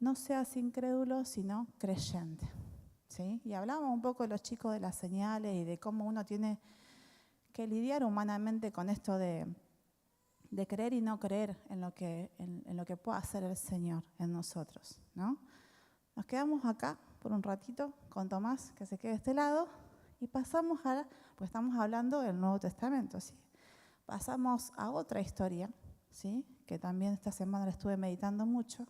no seas incrédulo, sino creyente. ¿Sí? Y hablábamos un poco de los chicos de las señales y de cómo uno tiene que lidiar humanamente con esto de creer y no creer en lo que pueda hacer el Señor en nosotros, ¿no? Nos quedamos acá por un ratito con Tomás, que se quede de este lado, y pasamos pues estamos hablando del Nuevo Testamento, ¿sí? Pasamos a otra historia, ¿sí? Que también esta semana la estuve meditando mucho,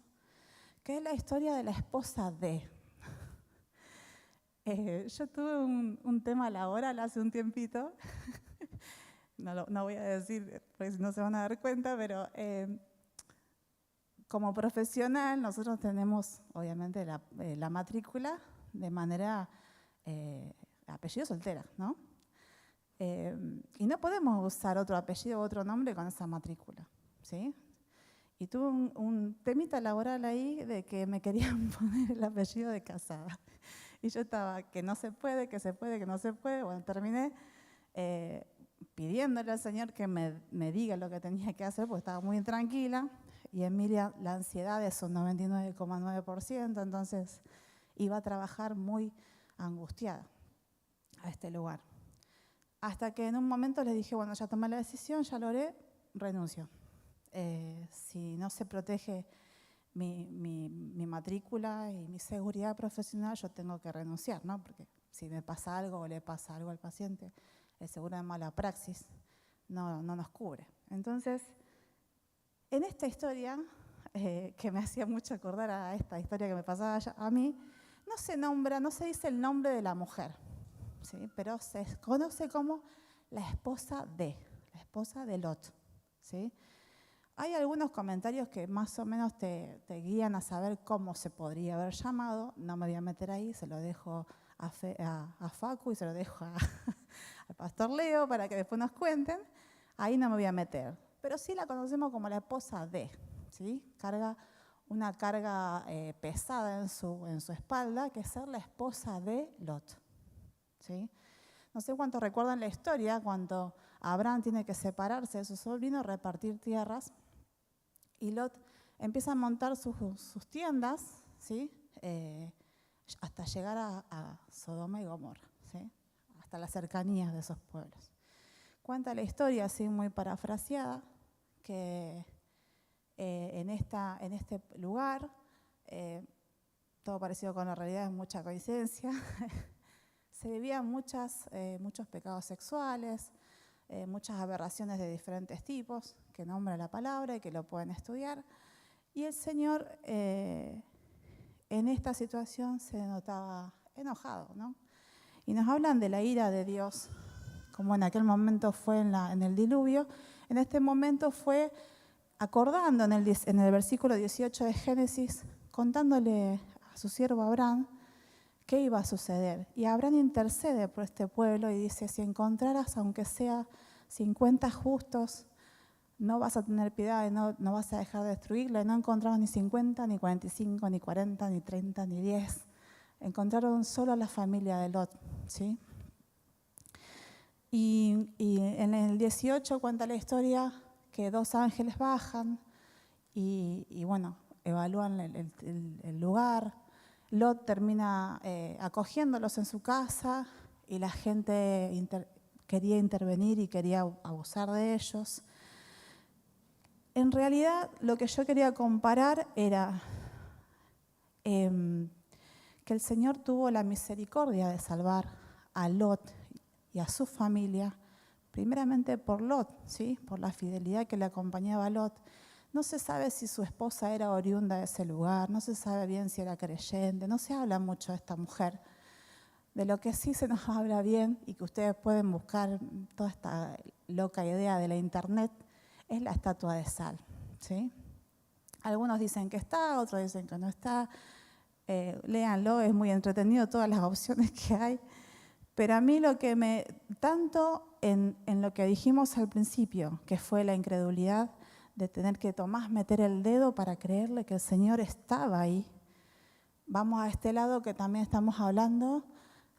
que es la historia de la esposa de. Yo tuve un tema laboral hace un tiempito, no voy a decir, porque si no se van a dar cuenta, pero como profesional nosotros tenemos obviamente la matrícula de manera apellido soltera, ¿no? Y no podemos usar otro apellido u otro nombre con esa matrícula, ¿sí? Y tuve un temita laboral ahí de que me querían poner el apellido de casada. Y yo estaba que no se puede, que se puede, que no se puede. Bueno, terminé pidiéndole al Señor que me diga lo que tenía que hacer, porque estaba muy tranquila. Y Emilia, la ansiedad es un 99,9%, entonces iba a trabajar muy angustiada a este lugar. Hasta que en un momento les dije, bueno, ya tomé la decisión, ya lo haré, renuncio. Si no se protege mi matrícula y mi seguridad profesional, yo tengo que renunciar, ¿no? Porque si me pasa algo o le pasa algo al paciente, el seguro de mala praxis no nos cubre. Entonces, en esta historia, que me hacía mucho acordar a esta historia que me pasaba a mí, no se dice el nombre de la mujer, ¿sí? Pero se conoce como la esposa de Lot, ¿sí? Hay algunos comentarios que más o menos te guían a saber cómo se podría haber llamado. No me voy a meter ahí, se lo dejo a Facu y se lo dejo al pastor Leo para que después nos cuenten. Ahí no me voy a meter. Pero sí la conocemos como la esposa de, ¿sí? Carga una carga pesada en su espalda, que es ser la esposa de Lot, ¿sí? No sé cuántos recuerdan la historia cuando Abraham tiene que separarse de su sobrino, repartir tierras. Y Lot empieza a montar sus tiendas, ¿sí? Hasta llegar a Sodoma y Gomorra, ¿sí? Hasta las cercanías de esos pueblos. Cuenta la historia, así muy parafraseada, que en este lugar, todo parecido con la realidad, es mucha coincidencia, se vivían muchos pecados sexuales, muchas aberraciones de diferentes tipos, que nombra la palabra y que lo pueden estudiar. Y el Señor en esta situación se notaba enojado, ¿no? Y nos hablan de la ira de Dios, como en aquel momento fue en el diluvio. En este momento fue acordando en el versículo 18 de Génesis, contándole a su siervo Abraham qué iba a suceder. Y Abraham intercede por este pueblo y dice, si encontraras, aunque sea 50 justos, no vas a tener piedad y no vas a dejar de destruirla. Y no encontramos ni 50, ni 45, ni 40, ni 30, ni 10. Encontraron solo a la familia de Lot, ¿sí? Y en el 18 cuenta la historia que 2 ángeles bajan y bueno, evalúan el lugar. Lot termina acogiéndolos en su casa y la gente quería intervenir y quería abusar de ellos. En realidad, lo que yo quería comparar era que el Señor tuvo la misericordia de salvar a Lot y a su familia, primeramente por Lot, ¿sí? Por la fidelidad que le acompañaba a Lot. No se sabe si su esposa era oriunda de ese lugar, no se sabe bien si era creyente, no se habla mucho de esta mujer. De lo que sí se nos habla bien y que ustedes pueden buscar toda esta loca idea de la internet, es la estatua de sal, ¿sí? Algunos dicen que está, otros dicen que no está. Léanlo, es muy entretenido todas las opciones que hay. Pero a mí tanto en lo que dijimos al principio, que fue la incredulidad de tener que Tomás meter el dedo para creerle que el Señor estaba ahí. Vamos a este lado que también estamos hablando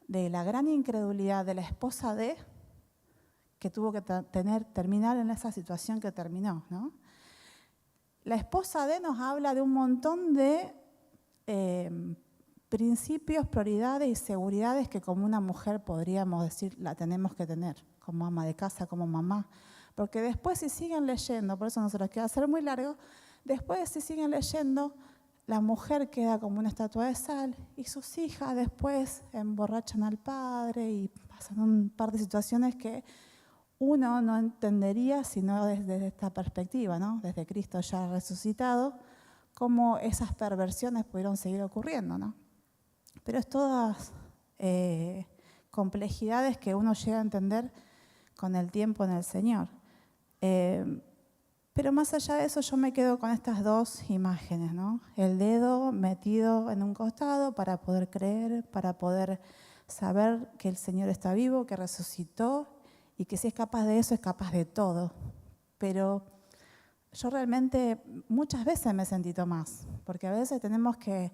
de la gran incredulidad de la esposa que tuvo que terminar en esa situación que terminó, ¿no? La esposa nos habla de un montón de principios, prioridades y seguridades que como una mujer podríamos decir la tenemos que tener, como ama de casa, como mamá. Porque después si siguen leyendo, por eso no se los quiero hacer muy largo, después si siguen leyendo, la mujer queda como una estatua de sal y sus hijas después emborrachan al padre y pasan un par de situaciones que uno no entendería sino desde esta perspectiva, ¿no? Desde Cristo ya resucitado, cómo esas perversiones pudieron seguir ocurriendo, ¿no? Pero es todas complejidades que uno llega a entender con el tiempo en el Señor. Pero más allá de eso yo me quedo con estas dos imágenes, ¿no? El dedo metido en un costado para poder creer, para poder saber que el Señor está vivo, que resucitó y que si es capaz de eso es capaz de todo. Pero yo realmente muchas veces me sentí Tomás, porque a veces tenemos que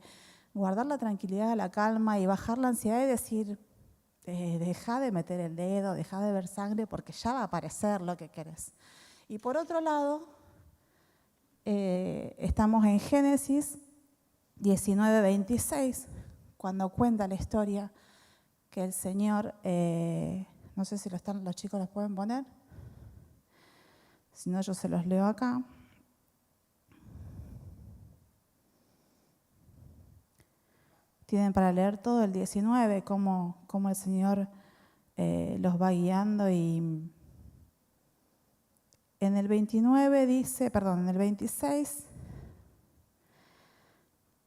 guardar la tranquilidad, la calma y bajar la ansiedad y decir, deja de meter el dedo, deja de ver sangre porque ya va a aparecer lo que querés. Y por otro lado, estamos en Génesis 19:26, cuando cuenta la historia que el Señor, no sé si los chicos los pueden poner, si no yo se los leo acá. Tienen para leer todo el 19, cómo el Señor los va guiando y en el 26,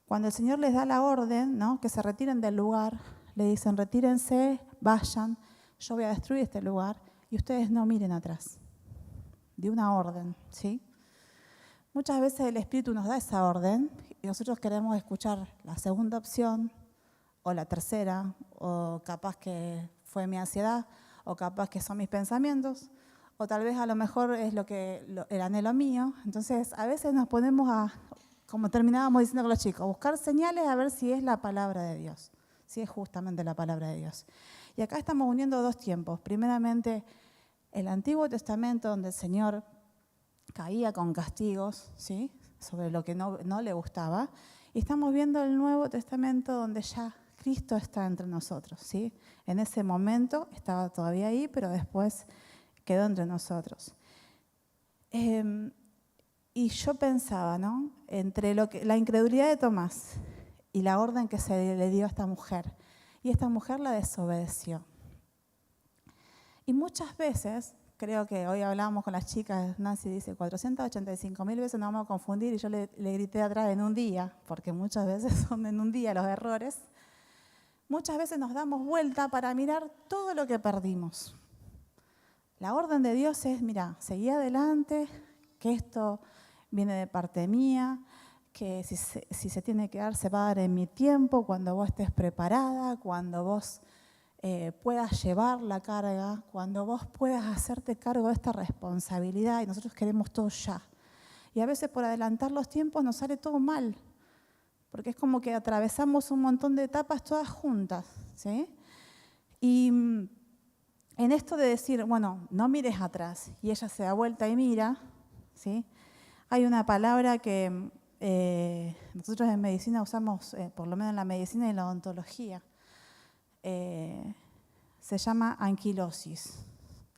cuando el Señor les da la orden, ¿no? Que se retiren del lugar, le dicen, retírense, vayan, yo voy a destruir este lugar y ustedes no miren atrás. De una orden, ¿sí? Muchas veces el Espíritu nos da esa orden y nosotros queremos escuchar la segunda opción o la tercera, o capaz que fue mi ansiedad, o capaz que son mis pensamientos, o tal vez a lo mejor es el anhelo mío. Entonces, a veces nos ponemos a, como terminábamos diciendo con los chicos, a buscar señales a ver si es la palabra de Dios, si es justamente la palabra de Dios. Y acá estamos uniendo dos tiempos. Primeramente, el Antiguo Testamento, donde el Señor caía con castigos, ¿sí? Sobre lo que no le gustaba. Y estamos viendo el Nuevo Testamento, donde ya Cristo está entre nosotros, ¿sí? En ese momento estaba todavía ahí, pero después quedó entre nosotros. Y yo pensaba, ¿no? Entre la incredulidad de Tomás y la orden que se le dio a esta mujer. Y esta mujer la desobedeció. Y muchas veces, creo que hoy hablábamos con las chicas, Nancy dice 485.000 veces nos vamos a confundir y yo le grité atrás en un día, porque muchas veces son en un día los errores. Muchas veces nos damos vuelta para mirar todo lo que perdimos. La orden de Dios es, mira, seguí adelante, que esto viene de parte mía, que si se tiene que dar, se va a dar en mi tiempo, cuando vos estés preparada, cuando vos puedas llevar la carga, cuando vos puedas hacerte cargo de esta responsabilidad y nosotros queremos todo ya. Y a veces por adelantar los tiempos nos sale todo mal, porque es como que atravesamos un montón de etapas todas juntas, ¿sí? Y en esto de decir, bueno, no mires atrás, y ella se da vuelta y mira, ¿sí? Hay una palabra que nosotros en medicina usamos, por lo menos en la medicina y en la odontología, se llama anquilosis.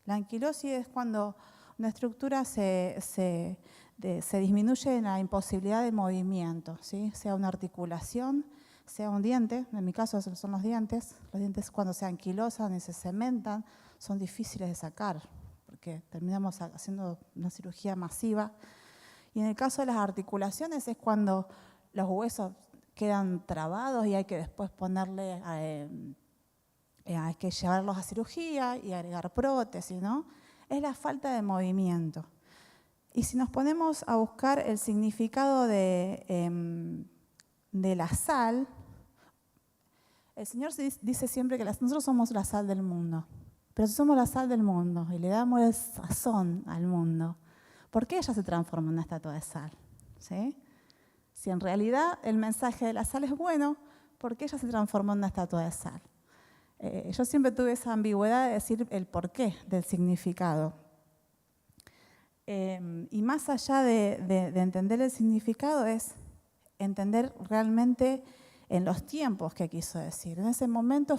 La anquilosis es cuando una estructura se disminuye en la imposibilidad de movimiento, ¿sí? Sea una articulación, sea un diente, en mi caso son los dientes cuando se anquilosan y se cementan son difíciles de sacar, porque terminamos haciendo una cirugía masiva. Y en el caso de las articulaciones es cuando los huesos quedan trabados y hay que después ponerle, hay que llevarlos a cirugía y agregar prótesis, ¿no? Es la falta de movimiento. Y si nos ponemos a buscar el significado de la sal, el Señor dice siempre que nosotros somos la sal del mundo. Pero si somos la sal del mundo y le damos el sazón al mundo, ¿por qué ella se transforma en una estatua de sal? ¿Sí? Si en realidad el mensaje de la sal es bueno, ¿por qué ella se transformó en una estatua de sal? Yo siempre tuve esa ambigüedad de decir el porqué del significado. Y más allá de entender el significado es entender realmente en los tiempos qué quiso decir. En ese momento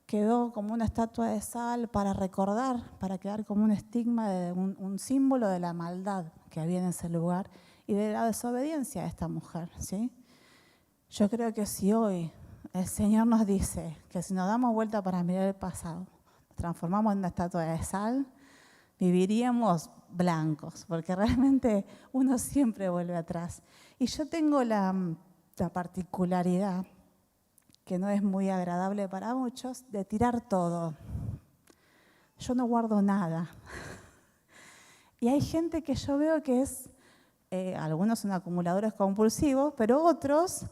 quedó como una estatua de sal para recordar, para quedar como un estigma, un símbolo de la maldad que había en ese lugar y de la desobediencia de esta mujer, ¿sí? Yo creo que si hoy el Señor nos dice que si nos damos vuelta para mirar el pasado, nos transformamos en una estatua de sal, viviríamos blancos, porque realmente uno siempre vuelve atrás. Y yo tengo la particularidad, que no es muy agradable para muchos, de tirar todo. Yo no guardo nada. Y hay gente que yo veo que algunos son acumuladores compulsivos, pero otros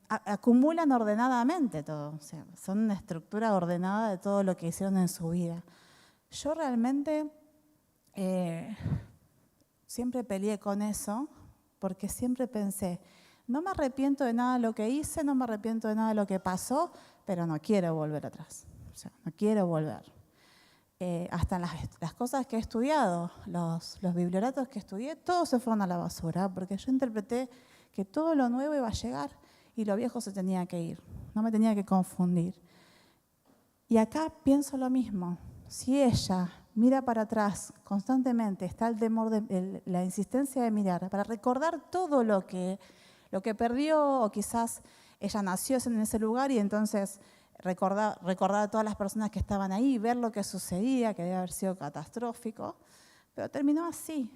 acumulan ordenadamente todo. O sea, son una estructura ordenada de todo lo que hicieron en su vida. Yo realmente siempre peleé con eso, porque siempre pensé, no me arrepiento de nada de lo que hice, no me arrepiento de nada de lo que pasó, pero no quiero volver atrás. O sea, no quiero volver. Hasta las cosas que he estudiado, los biblioratos que estudié, todos se fueron a la basura, porque yo interpreté que todo lo nuevo iba a llegar y lo viejo se tenía que ir. No me tenía que confundir. Y acá pienso lo mismo. Si ella mira para atrás constantemente, está el temor, la insistencia de mirar, para recordar todo lo que perdió, o quizás ella nació en ese lugar y entonces recordar a todas las personas que estaban ahí, ver lo que sucedía, que debe haber sido catastrófico, pero terminó así,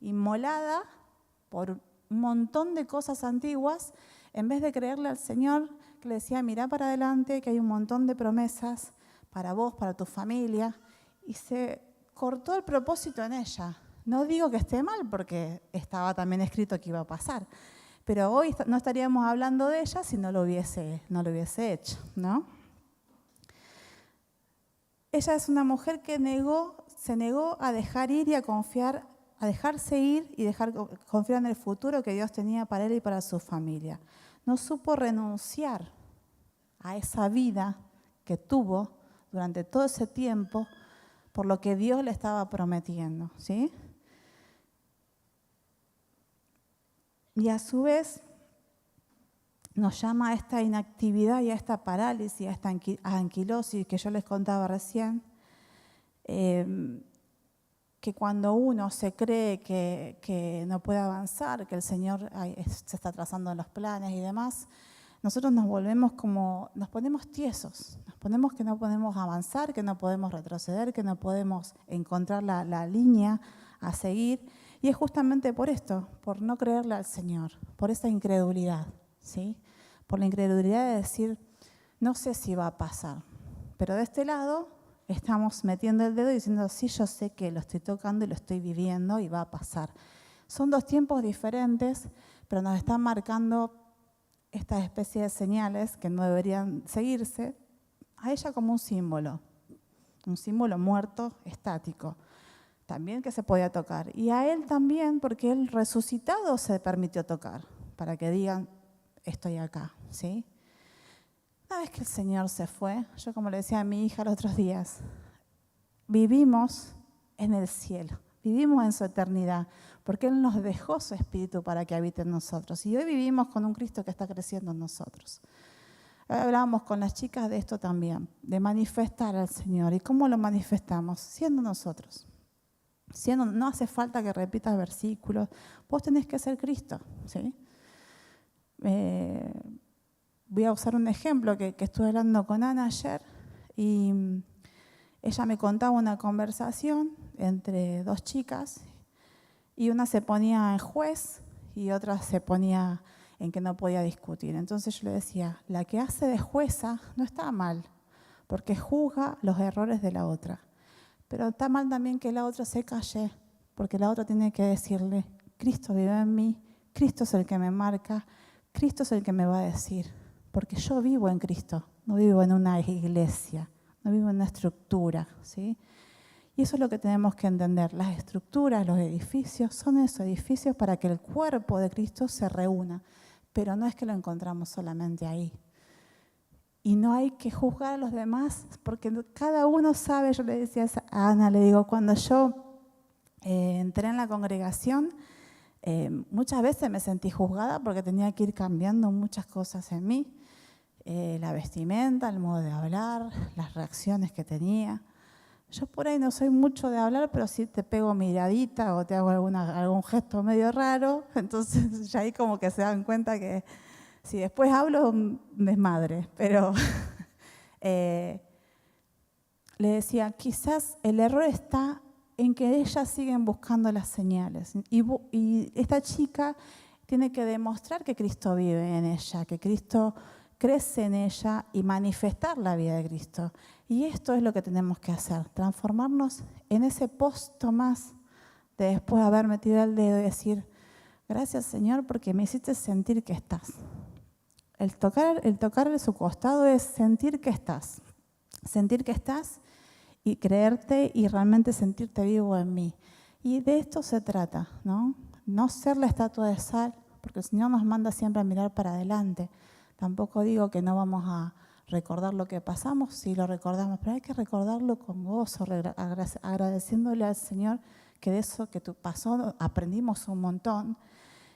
inmolada por un montón de cosas antiguas, en vez de creerle al Señor que le decía, mirá para adelante, que hay un montón de promesas para vos, para tu familia, y se cortó el propósito en ella. No digo que esté mal, porque estaba también escrito que iba a pasar, pero hoy no estaríamos hablando de ella si no lo hubiese hecho, ¿no? Ella es una mujer que se negó a dejar ir y a confiar, a dejarse ir y confiar en el futuro que Dios tenía para él y para su familia. No supo renunciar a esa vida que tuvo durante todo ese tiempo por lo que Dios le estaba prometiendo, ¿sí? Y a su vez nos llama a esta inactividad y a esta parálisis, a esta anquilosis que yo les contaba recién, que cuando uno se cree que no puede avanzar, que el Señor se está trazando en los planes y demás, nosotros nos ponemos tiesos, nos ponemos que no podemos avanzar, que no podemos retroceder, que no podemos encontrar la línea a seguir. Y es justamente por esto, por no creerle al Señor, por esa incredulidad, ¿sí? Por la incredulidad de decir, no sé si va a pasar, pero de este lado estamos metiendo el dedo y diciendo, sí, yo sé que lo estoy tocando y lo estoy viviendo y va a pasar. Son dos tiempos diferentes, pero nos están marcando esta especie de señales que no deberían seguirse, a ella como un símbolo muerto, estático, también que se podía tocar. Y a él también, porque él resucitado se permitió tocar, para que digan, estoy acá, ¿sí? Una vez que el Señor se fue, yo como le decía a mi hija los otros días, vivimos en el cielo, vivimos en su eternidad, porque Él nos dejó su Espíritu para que habite en nosotros. Y hoy vivimos con un Cristo que está creciendo en nosotros. Hablábamos con las chicas de esto también, de manifestar al Señor. ¿Y cómo lo manifestamos? Siendo nosotros. No hace falta que repitas versículos, vos tenés que ser Cristo, ¿sí? Voy a usar un ejemplo que estuve hablando con Ana ayer y ella me contaba una conversación entre dos chicas y una se ponía en juez y otra se ponía en que no podía discutir. Entonces yo le decía, la que hace de jueza no está mal, porque juzga los errores de la otra. Pero está mal también que la otra se calle, porque la otra tiene que decirle, Cristo vive en mí, Cristo es el que me marca, Cristo es el que me va a decir, porque yo vivo en Cristo, no vivo en una iglesia, no vivo en una estructura, ¿sí? Y eso es lo que tenemos que entender. Las estructuras, los edificios, son esos edificios para que el cuerpo de Cristo se reúna, pero no es que lo encontramos solamente ahí. Y no hay que juzgar a los demás, porque cada uno sabe. Yo le decía a Ana, le digo, cuando yo entré en la congregación, Muchas veces me sentí juzgada porque tenía que ir cambiando muchas cosas en mí. La vestimenta, el modo de hablar, las reacciones que tenía. Yo por ahí no soy mucho de hablar, pero sí te pego miradita o te hago algún gesto medio raro. Entonces ya ahí como que se dan cuenta que si después hablo, un desmadre. Pero le decía, quizás el error está en que ellas siguen buscando las señales. Y esta chica tiene que demostrar que Cristo vive en ella, que Cristo crece en ella y manifestar la vida de Cristo. Y esto es lo que tenemos que hacer, transformarnos en ese posto más de después de haber metido el dedo y decir, gracias Señor porque me hiciste sentir que estás. El tocar su costado es sentir que estás y creerte y realmente sentirte vivo en mí. Y de esto se trata, ¿no? No ser la estatua de sal, porque el Señor nos manda siempre a mirar para adelante. Tampoco digo que no vamos a recordar lo que pasamos, sí lo recordamos, pero hay que recordarlo con gozo, agradeciéndole al Señor que de eso que pasó aprendimos un montón.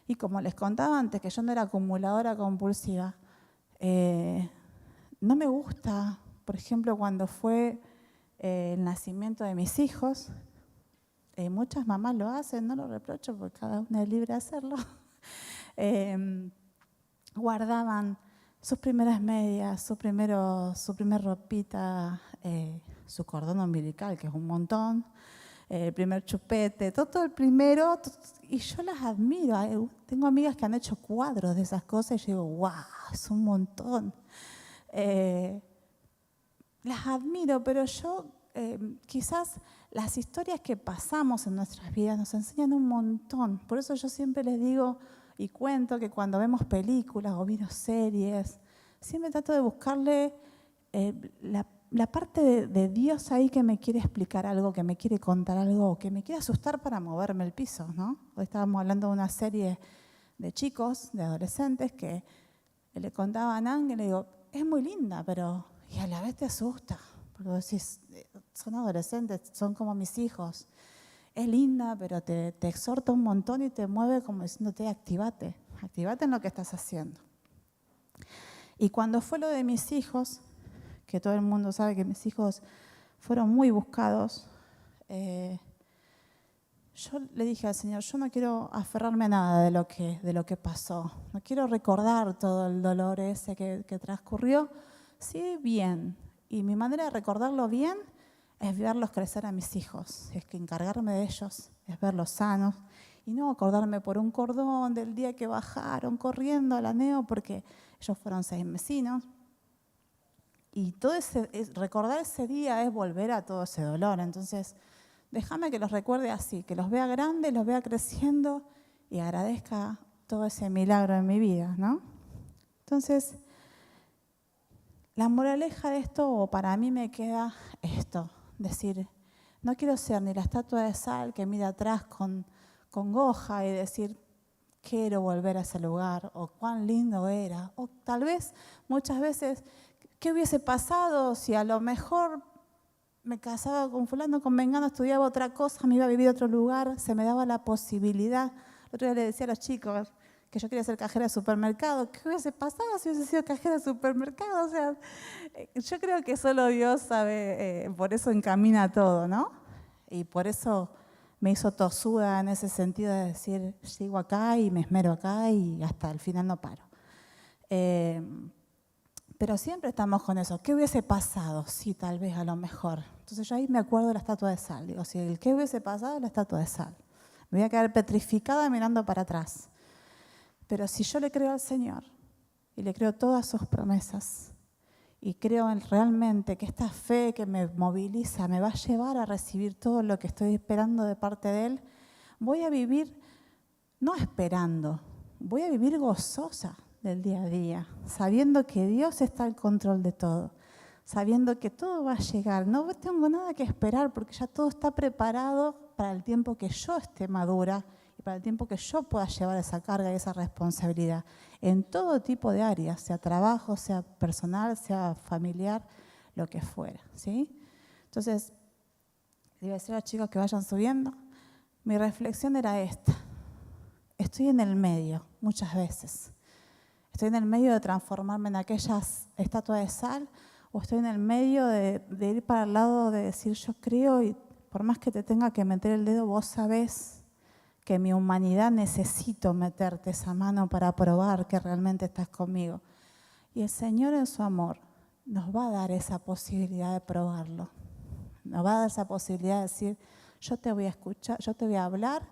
Y como les contaba antes, que yo no era acumuladora compulsiva, no me gusta, por ejemplo, cuando fue el nacimiento de mis hijos, muchas mamás lo hacen, no lo reprocho porque cada una es libre de hacerlo, guardaban sus primeras medias, su primer ropita, su cordón umbilical, que es un montón, el primer chupete, todo el primero, y yo las admiro. Tengo amigas que han hecho cuadros de esas cosas y yo digo, wow, es un montón. Las admiro, pero yo quizás las historias que pasamos en nuestras vidas nos enseñan un montón. Por eso yo siempre les digo y cuento que cuando vemos películas o videoseries, siempre trato de buscarle la parte de Dios ahí que me quiere explicar algo, que me quiere contar algo, o que me quiere asustar para moverme el piso, ¿no? Hoy estábamos hablando de una serie de chicos, de adolescentes, que le contaban a Ángel y le digo, es muy linda, pero y a la vez te asusta, porque vos decís, son adolescentes, son como mis hijos. Es linda, pero te exhorta un montón y te mueve como diciéndote, activate en lo que estás haciendo. Y cuando fue lo de mis hijos, que todo el mundo sabe que mis hijos fueron muy buscados, yo le dije al Señor, yo no quiero aferrarme a nada de lo que pasó. No quiero recordar todo el dolor ese que transcurrió. Sí, bien. Y mi manera de recordarlo bien es verlos crecer a mis hijos. Es que encargarme de ellos, es verlos sanos. Y no acordarme por un cordón del día que bajaron corriendo a la neo, porque ellos fueron 6 vecinos. Y recordar ese día es volver a todo ese dolor. Entonces, déjame que los recuerde así, que los vea grandes, los vea creciendo y agradezca todo ese milagro en mi vida, ¿no? Entonces, la moraleja de esto, o para mí me queda esto, decir, no quiero ser ni la estatua de sal que mira atrás con congoja y decir, quiero volver a ese lugar, o cuán lindo era, o tal vez, muchas veces, ¿qué hubiese pasado si a lo mejor me casaba con fulano, con mengano, estudiaba otra cosa, me iba a vivir a otro lugar, se me daba la posibilidad? El otro día le decía a los chicos que yo quería ser cajera de supermercado. ¿Qué hubiese pasado si hubiese sido cajera de supermercado? O sea, yo creo que solo Dios sabe, por eso encamina todo, ¿no? Y por eso me hizo tosuda en ese sentido de decir, sigo acá y me esmero acá y hasta el final no paro. Pero siempre estamos con eso. ¿Qué hubiese pasado? Sí, tal vez, a lo mejor. Entonces yo ahí me acuerdo de la estatua de sal. Digo, si el qué hubiese pasado, la estatua de sal. Me voy a quedar petrificada mirando para atrás. Pero si yo le creo al Señor y le creo todas sus promesas y creo realmente que esta fe que me moviliza me va a llevar a recibir todo lo que estoy esperando de parte de Él, voy a vivir, no esperando, voy a vivir gozosa del día a día, sabiendo que Dios está al control de todo, sabiendo que todo va a llegar. No tengo nada que esperar porque ya todo está preparado para el tiempo que yo esté madura y para el tiempo que yo pueda llevar esa carga y esa responsabilidad en todo tipo de áreas, sea trabajo, sea personal, sea familiar, lo que fuera, ¿sí? Entonces, le iba a decir a los chicos que vayan subiendo, mi reflexión era esta. estoy en el medio muchas veces. Estoy en el medio de transformarme en aquellas estatuas de sal, o estoy en el medio de ir para el lado de decir yo creo, y por más que te tenga que meter el dedo, vos sabés que en mi humanidad necesito meterte esa mano para probar que realmente estás conmigo. Y el Señor en su amor nos va a dar esa posibilidad de probarlo. Nos va a dar esa posibilidad de decir, yo te voy a escuchar, yo te voy a hablar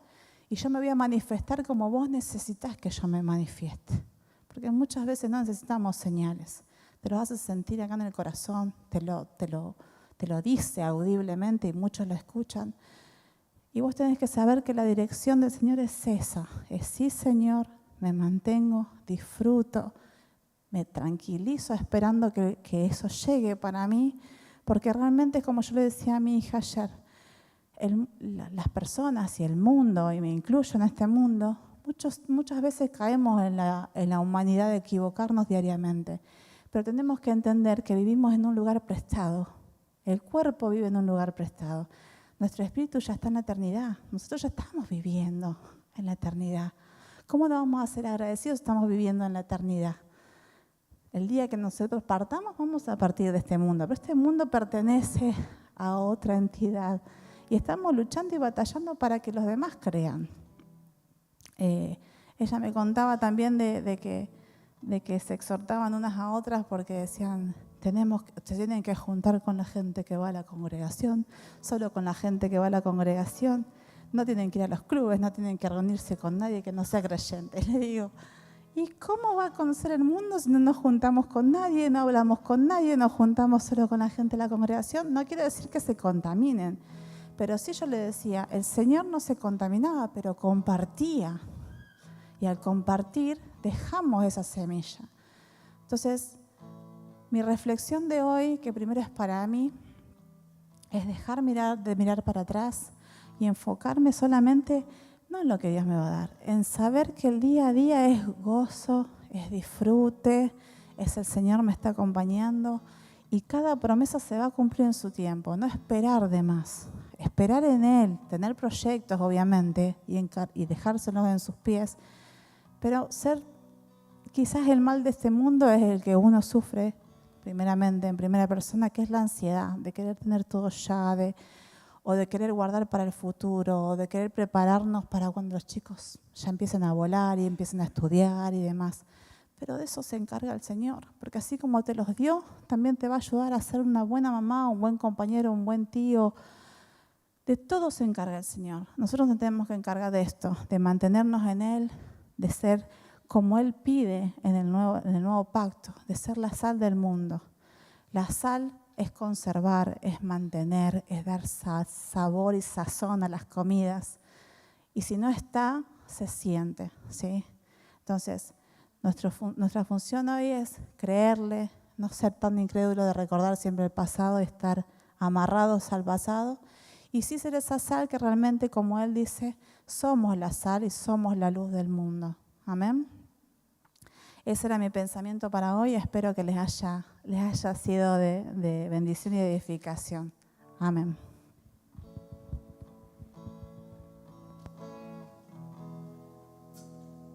y yo me voy a manifestar como vos necesitas que yo me manifieste. Porque muchas veces no necesitamos señales. Te lo haces sentir acá en el corazón, te lo dice audiblemente y muchos lo escuchan. Y vos tenés que saber que la dirección del Señor es esa. Es sí, Señor, me mantengo, disfruto, me tranquilizo esperando que eso llegue para mí. Porque realmente, como yo le decía a mi hija ayer, las personas y el mundo, y me incluyo en este mundo, muchas veces caemos en la humanidad de equivocarnos diariamente. Pero tenemos que entender que vivimos en un lugar prestado. El cuerpo vive en un lugar prestado. Nuestro espíritu ya está en la eternidad. Nosotros ya estamos viviendo en la eternidad. ¿Cómo no vamos a ser agradecidos si estamos viviendo en la eternidad? El día que nosotros partamos, vamos a partir de este mundo. Pero este mundo pertenece a otra entidad. Y estamos luchando y batallando para que los demás crean. Ella me contaba también de que se exhortaban unas a otras porque decían, se tienen que juntar con la gente que va a la congregación, solo con la gente que va a la congregación, no tienen que ir a los clubes, no tienen que reunirse con nadie que no sea creyente. Le digo, ¿y cómo va a conocer el mundo si no nos juntamos con nadie, no hablamos con nadie, nos juntamos solo con la gente de la congregación? No quiere decir que se contaminen, pero sí yo le decía, el Señor no se contaminaba, pero compartía. Y al compartir, dejamos esa semilla. Entonces, mi reflexión de hoy, que primero es para mí, es dejar de mirar para atrás y enfocarme solamente, no en lo que Dios me va a dar, en saber que el día a día es gozo, es disfrute, es el Señor me está acompañando y cada promesa se va a cumplir en su tiempo, no esperar de más. Esperar en Él, tener proyectos obviamente y dejárselos en sus pies, pero quizás el mal de este mundo es el que uno sufre primeramente en primera persona, que es la ansiedad de querer tener todo ya, o de querer guardar para el futuro, o de querer prepararnos para cuando los chicos ya empiecen a volar y empiecen a estudiar y demás. Pero de eso se encarga el Señor, porque así como te los dio, también te va a ayudar a ser una buena mamá, un buen compañero, un buen tío. De todo se encarga el Señor. Nosotros nos tenemos que encargar de esto, de mantenernos en Él, de ser como Él pide en el nuevo pacto, de ser la sal del mundo. La sal es conservar, es mantener, es dar sabor y sazón a las comidas. Y si no está, se siente, ¿sí? Entonces, nuestra función hoy es creerle, no ser tan incrédulo de recordar siempre el pasado y estar amarrados al pasado. Y sí ser esa sal que realmente, como Él dice, somos la sal y somos la luz del mundo. Amén. Ese era mi pensamiento para hoy. Espero que les haya sido de bendición y de edificación. Amén.